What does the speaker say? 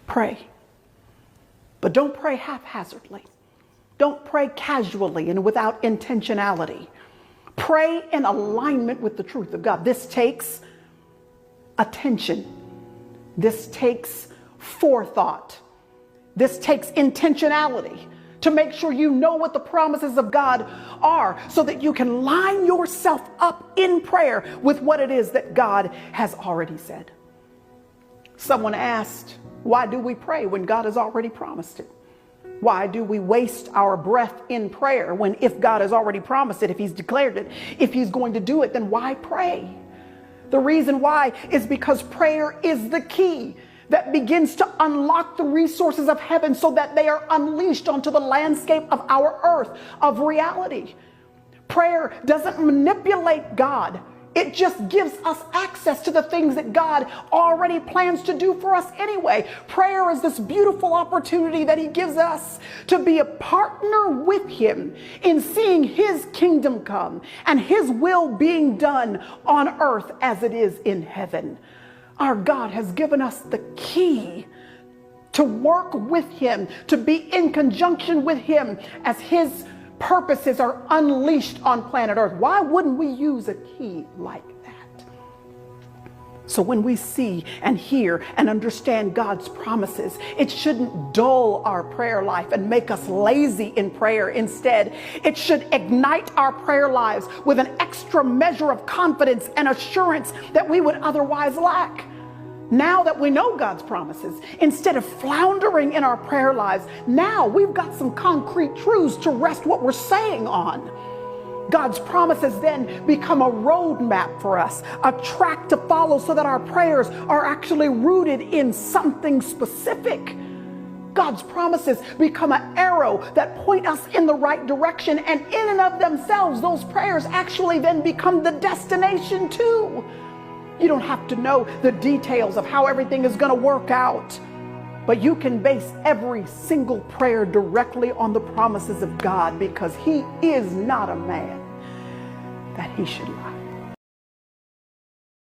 Pray. But don't pray haphazardly. Don't pray casually and without intentionality. Pray in alignment with the truth of God. This takes attention. This takes forethought. This takes intentionality to make sure you know what the promises of God are so that you can line yourself up in prayer with what it is that God has already said. Someone asked, why do we pray when God has already promised it? Why do we waste our breath in prayer when if God has already promised it, if he's declared it, if he's going to do it, then why pray? The reason why is because prayer is the key that begins to unlock the resources of heaven so that they are unleashed onto the landscape of our earth, of reality. Prayer doesn't manipulate God. It just gives us access to the things that God already plans to do for us anyway. Prayer is this beautiful opportunity that he gives us to be a partner with him in seeing his kingdom come and his will being done on earth as it is in heaven. Our God has given us the key to work with him, to be in conjunction with him as his purposes are unleashed on planet Earth. Why wouldn't we use a key like that? So when we see and hear and understand God's promises, it shouldn't dull our prayer life and make us lazy in prayer. Instead, it should ignite our prayer lives with an extra measure of confidence and assurance that we would otherwise lack. Now that we know God's promises, instead of floundering in our prayer lives, now we've got some concrete truths to rest what we're saying on. God's promises then become a roadmap for us, a track to follow so that our prayers are actually rooted in something specific. God's promises become an arrow that point us in the right direction, and in and of themselves, those prayers actually then become the destination too. You don't have to know the details of how everything is going to work out, but you can base every single prayer directly on the promises of God because he is not a man that he should lie.